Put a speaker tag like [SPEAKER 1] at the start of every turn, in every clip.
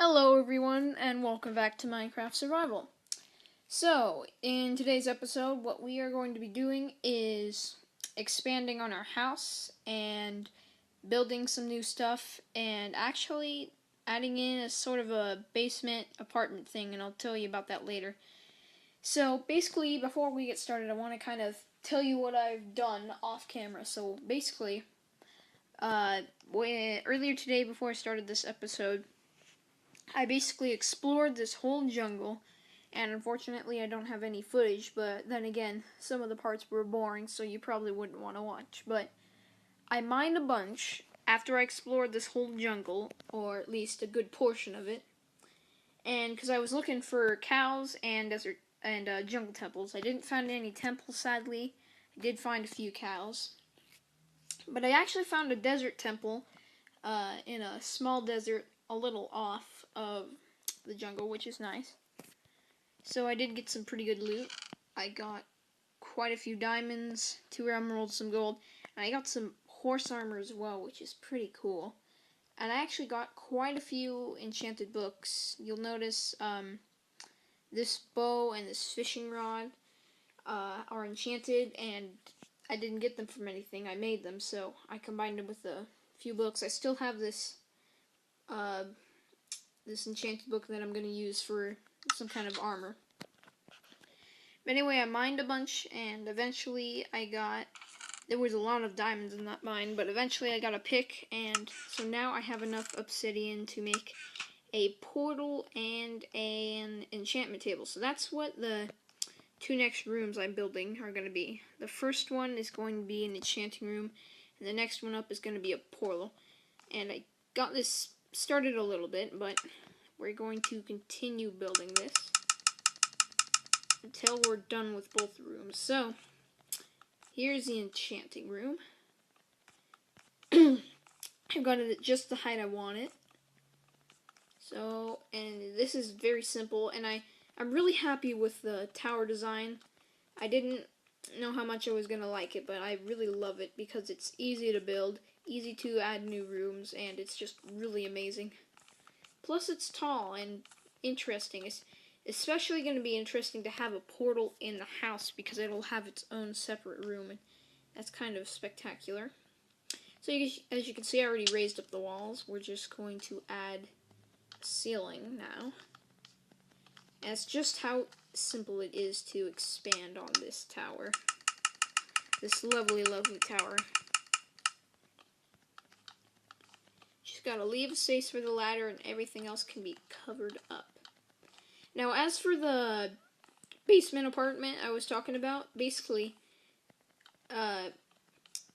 [SPEAKER 1] Hello everyone, and welcome back to Minecraft Survival. So, in today's episode, what we are going to be doing is expanding on our house and building some new stuff, and actually adding in a sort of a basement apartment thing, and I'll tell you about that later. So, basically, before we get started, I want to kind of tell you what I've done off camera. So, basically, earlier today, before I started this episode, I basically explored this whole jungle, and unfortunately I don't have any footage, but then again, some of the parts were boring, so you probably wouldn't want to watch. But I mined a bunch after I explored this whole jungle, or at least a good portion of it, and because I was looking for cows and jungle temples. I didn't find any temples, sadly. I did find a few cows, but I actually found a desert temple in a small desert a little off of the jungle, which is nice. So I did get some pretty good loot. I got quite a few diamonds, 2 emeralds, some gold, and I got some horse armor as well, which is pretty cool. And I actually got quite a few enchanted books. You'll notice this bow and this fishing rod are enchanted, and I didn't get them from anything. I made them, so I combined them with a few books. I still have this this enchanted book that I'm going to use for some kind of armor. But anyway, I mined a bunch, and eventually there was a lot of diamonds in that mine, but eventually I got a pick, and so now I have enough obsidian to make a portal and an enchantment table. So that's what the 2 next rooms I'm building are going to be. The first one is going to be an enchanting room, and the next one up is going to be a portal. And I got this started a little bit, but we're going to continue building this until we're done with both rooms. So, here's the enchanting room. I've got it at just the height I want it. So, and this is very simple, and I'm really happy with the tower design. I didn't know how much I was going to like it, but I really love it because it's easy to build, easy to add new rooms, and it's just really amazing. Plus, it's tall and interesting. It's especially going to be interesting to have a portal in the house because it'll have its own separate room, and that's kind of spectacular. So, as you can see, I already raised up the walls. We're just going to add a ceiling now. And that's just how simple it is to expand on this tower. This lovely, lovely tower. Just gotta leave a space for the ladder, and everything else can be covered up. Now, as for the basement apartment I was talking about, basically,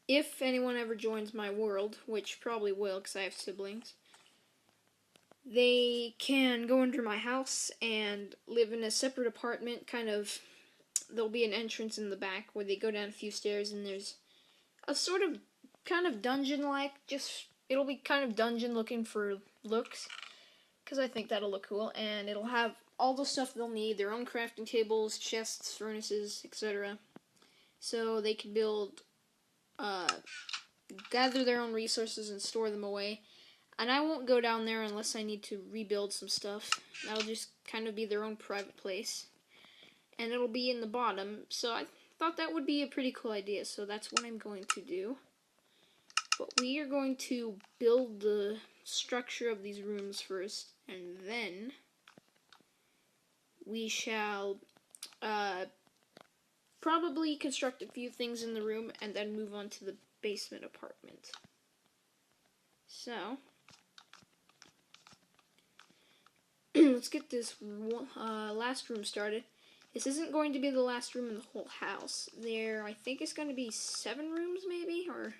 [SPEAKER 1] if anyone ever joins my world, which probably will because I have siblings, they can go under my house and live in a separate apartment. There'll be an entrance in the back where they go down a few stairs, and there's a sort of kind of dungeon-like, it'll be kind of dungeon looking for looks, because I think that'll look cool, and it'll have all the stuff they'll need, their own crafting tables, chests, furnaces, etc. So they can gather their own resources and store them away. And I won't go down there unless I need to rebuild some stuff. That'll just kind of be their own private place. And it'll be in the bottom, so I thought that would be a pretty cool idea, so that's what I'm going to do. But we are going to build the structure of these rooms first, and then we shall probably construct a few things in the room, and then move on to the basement apartment. So, let's get this last room started. This isn't going to be the last room in the whole house. I think it's going to be 7 rooms, maybe, or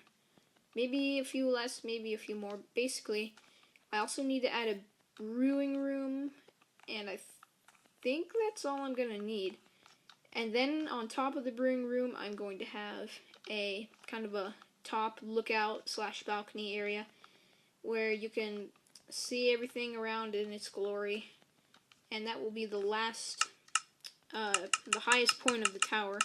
[SPEAKER 1] maybe a few less, maybe a few more. Basically, I also need to add a brewing room, and I think that's all I'm going to need. And then on top of the brewing room, I'm going to have a kind of a top lookout / balcony area where you can see everything around in its glory. And that will be the highest point of the tower.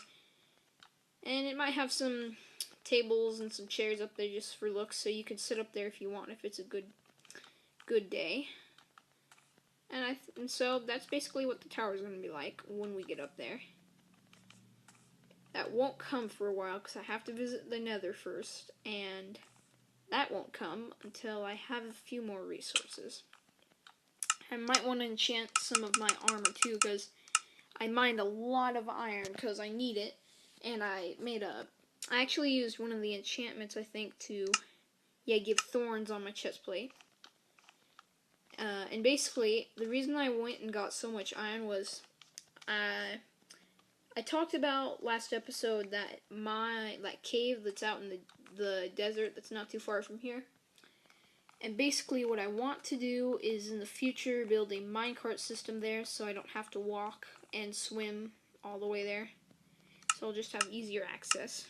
[SPEAKER 1] And it might have some tables and some chairs up there just for looks, so you can sit up there if you want, if it's a good day. And so that's basically what the tower is going to be like when we get up there. That won't come for a while because I have to visit the Nether first, and that won't come until I have a few more resources. I might want to enchant some of my armor too, because I mined a lot of iron because I need it, and I actually used one of the enchantments, I think, to give thorns on my chest plate. And basically, the reason I went and got so much iron was, I talked about last episode that that cave that's out in the desert that's not too far from here. And basically what I want to do is in the future build a minecart system there so I don't have to walk and swim all the way there. So I'll just have easier access,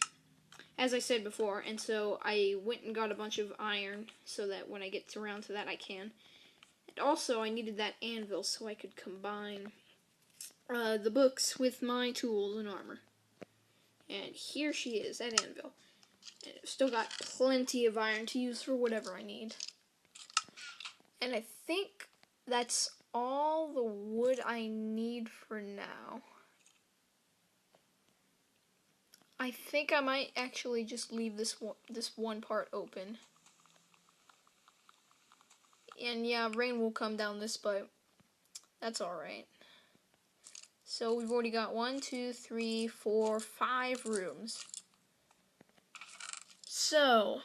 [SPEAKER 1] as I said before. And so I went and got a bunch of iron so that when I get around to that I can. And also I needed that anvil so I could combine the books with my tools and armor. And here she is, that anvil. And I've still got plenty of iron to use for whatever I need. And I think that's all the wood I need for now. I think I might actually just leave this one part open. And yeah, rain will come down this, but that's alright. So we've already got 1, 2, 3, 4, 5 rooms. So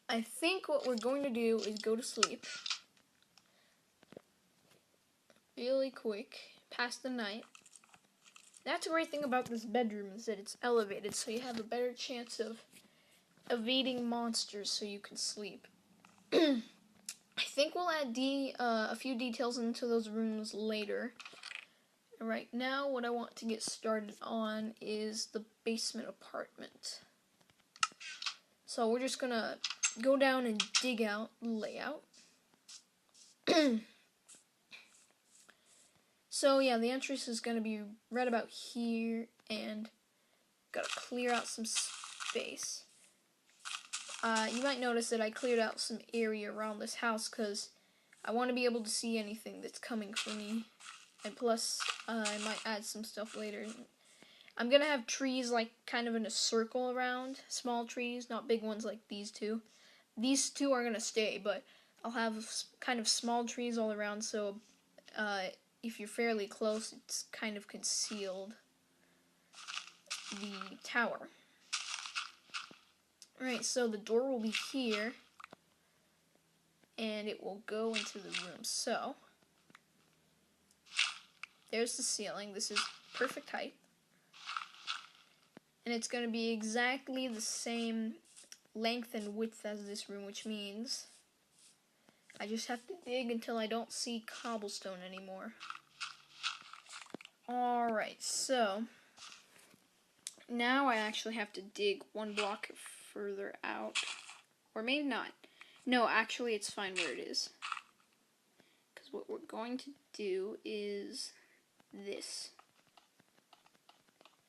[SPEAKER 1] I think what we're going to do is go to sleep really quick, past the night. That's a great thing about this bedroom is that it's elevated, so you have a better chance of evading monsters so you can sleep. I think we'll add a few details into those rooms later. Right now, what I want to get started on is the basement apartment. So we're just gonna go down and dig out the layout. So yeah, the entrance is gonna be right about here, and gotta clear out some space. You might notice that I cleared out some area around this house because I want to be able to see anything that's coming for me. And plus, I might add some stuff later. I'm going to have trees like kind of in a circle around. Small trees, not big ones like these two. These two are going to stay, but I'll have kind of small trees all around, so if you're fairly close, it's kind of concealed the tower. Alright, so the door will be here, and it will go into the room. So, there's the ceiling. This is perfect height. And it's going to be exactly the same length and width as this room, which means I just have to dig until I don't see cobblestone anymore. Alright, so now I actually have to dig one block further out. Or maybe not. No, actually it's fine where it is. Because what we're going to do is this.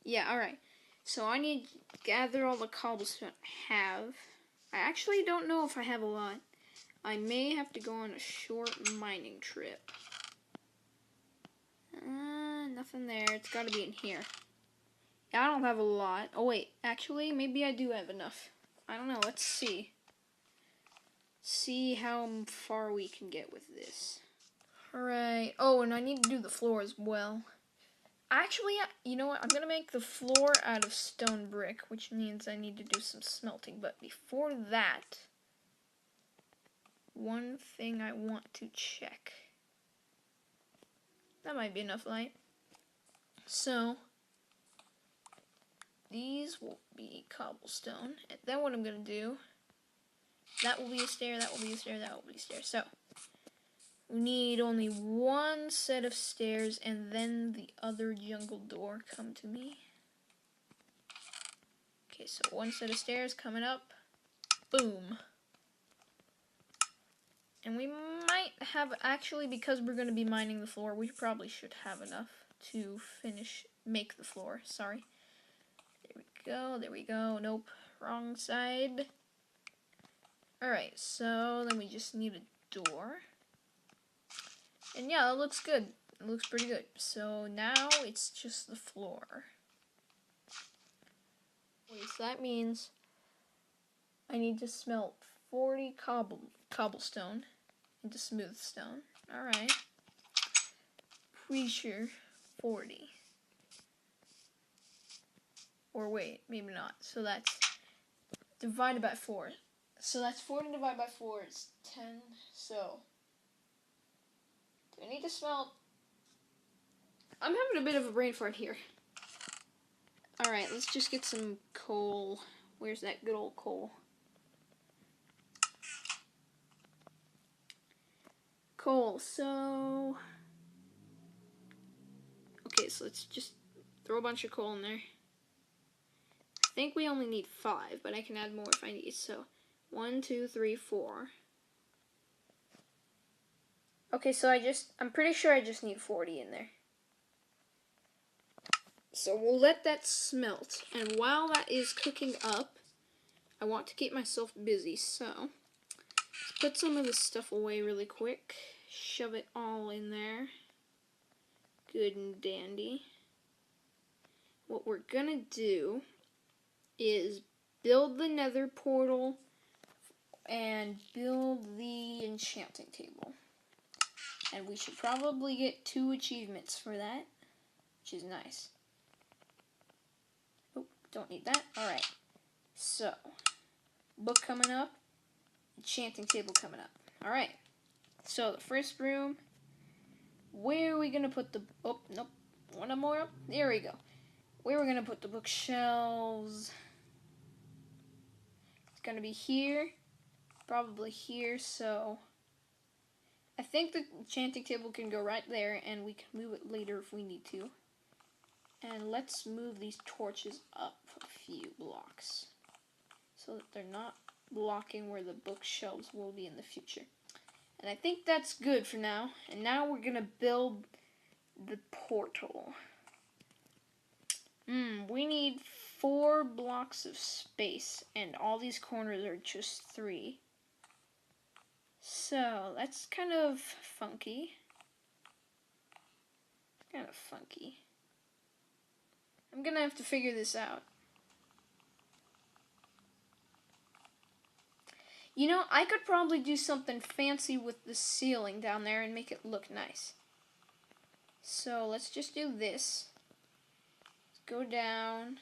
[SPEAKER 1] Yeah, alright. So I need to gather all the cobblestone I have. I actually don't know if I have a lot. I may have to go on a short mining trip. Nothing there. It's got to be in here. Yeah, I don't have a lot. Oh wait, actually, maybe I do have enough. I don't know. Let's see. See how far we can get with this. Alright. Oh, and I need to do the floor as well. Actually, you know what? I'm going to make the floor out of stone brick, which means I need to do some smelting. But before that, one thing I want to check. That might be enough light. So, these will be cobblestone. And then what I'm going to do, that will be a stair, that will be a stair, that will be a stair. So, we need only one set of stairs, and then the other jungle door. Come to me. Okay, so one set of stairs coming up. Boom. And we might have, actually, because we're going to be mining the floor, we probably should have enough to make the floor. Sorry. There we go. Nope, wrong side. Alright, so then we just need a door. And yeah, it looks good. It looks pretty good. So now it's just the floor. Wait, so that means I need to smelt 40 cobblestone into smooth stone. Alright. Pretty sure 40. Or wait, maybe not. So that's divided by 4. So that's 40 divided by 4 is 10. So, do I need to smelt? I'm having a bit of a brain fart here. Alright, let's just get some coal. Where's that good old coal? Coal, so... Okay, so let's just throw a bunch of coal in there. I think we only need 5, but I can add more if I need. So, 1, 2, 3, 4. Okay, so I'm pretty sure I just need 40 in there. So we'll let that smelt, and while that is cooking up, I want to keep myself busy, so let's put some of this stuff away really quick. Shove it all in there. Good and dandy. What we're gonna do is build the Nether Portal and build the enchanting table. And we should probably get 2 achievements for that, which is nice. Oh, don't need that. Alright. So, book coming up, enchanting table coming up. Alright. So, the first room, where are we going to put the... Oh, nope. One more up. There we go. Where are we going to put the bookshelves? It's going to be here. Probably here, so... I think the enchanting table can go right there, and we can move it later if we need to. And let's move these torches up a few blocks, so that they're not blocking where the bookshelves will be in the future. And I think that's good for now. And now we're going to build the portal. We need 4 blocks of space, and all these corners are just 3. So, that's kind of funky. I'm going to have to figure this out. You know, I could probably do something fancy with the ceiling down there and make it look nice. So, let's just do this. Let's go down.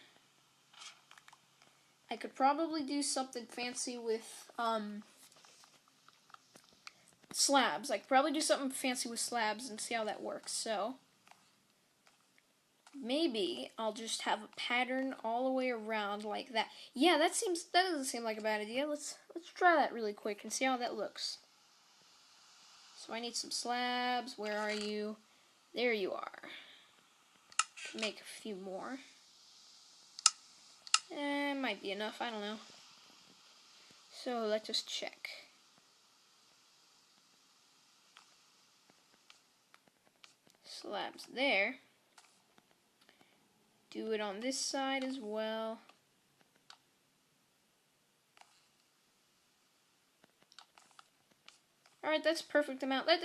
[SPEAKER 1] I could probably do something fancy with, slabs. I could probably do something fancy with slabs and see how that works. So, maybe I'll just have a pattern all the way around like that. Yeah, that doesn't seem like a bad idea. Let's try that really quick and see how that looks. So I need some slabs. Where are you? There you are. Make a few more. Might be enough, I don't know. So let's just check. Slabs there. Do it on this side as well. Alright, that's perfect amount. That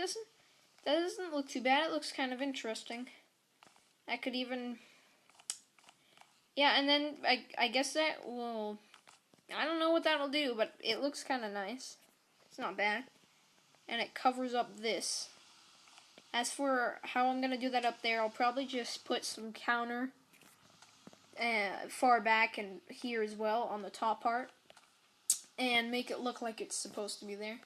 [SPEAKER 1] doesn't look too bad. It looks kind of interesting. I could even... Yeah, and then I guess that will... I don't know what that'll do, but it looks kind of nice. It's not bad. And it covers up this. As for how I'm going to do that up there, I'll probably just put some counter far back and here as well on the top part. And make it look like it's supposed to be there.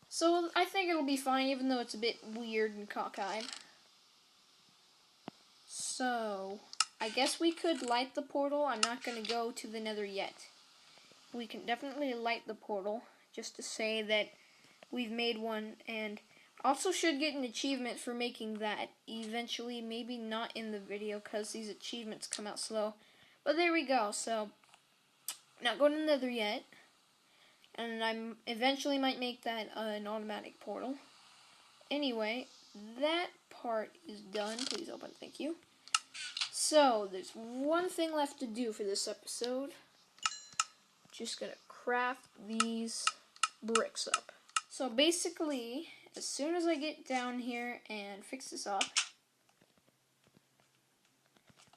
[SPEAKER 1] So I think it'll be fine, even though it's a bit weird and cockeyed. So, I guess we could light the portal. I'm not going to go to the Nether yet. We can definitely light the portal, just to say that we've made one, and also should get an achievement for making that eventually. Maybe not in the video, because these achievements come out slow. But there we go. So, not going to the Nether yet. And I eventually might make that an automatic portal. Anyway, that part is done. Please open. Thank you. So, there's one thing left to do for this episode. Just gonna craft these bricks up. So basically, as soon as I get down here and fix this up,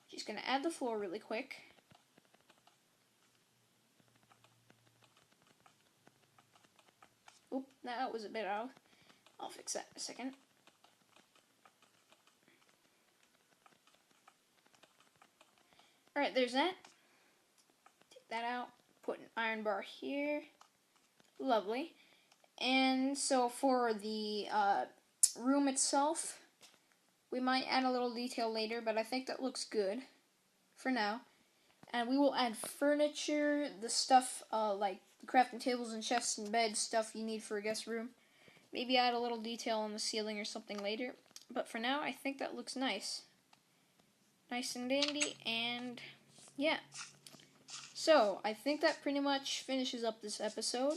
[SPEAKER 1] just gonna add the floor really quick. Oop, that was a bit out. I'll fix that in a second. Alright, there's that. Take that out. Put an iron bar here. Lovely. And so for the room itself, we might add a little detail later, but I think that looks good for now. And we will add furniture, the stuff like crafting tables and chests and beds, stuff you need for a guest room. Maybe add a little detail on the ceiling or something later. But for now, I think that looks nice. Nice and dandy, and yeah. So, I think that pretty much finishes up this episode.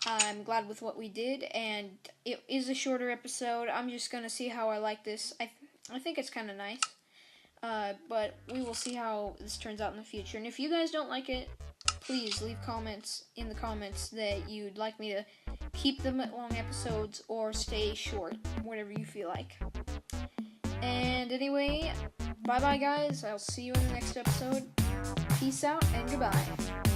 [SPEAKER 1] I'm glad with what we did, and it is a shorter episode. I'm just going to see how I like this. I think it's kind of nice. But we will see how this turns out in the future. And if you guys don't like it, please leave comments in the comments that you'd like me to keep them at long episodes or stay short, whatever you feel like. And anyway, bye-bye guys. I'll see you in the next episode. Peace out and goodbye.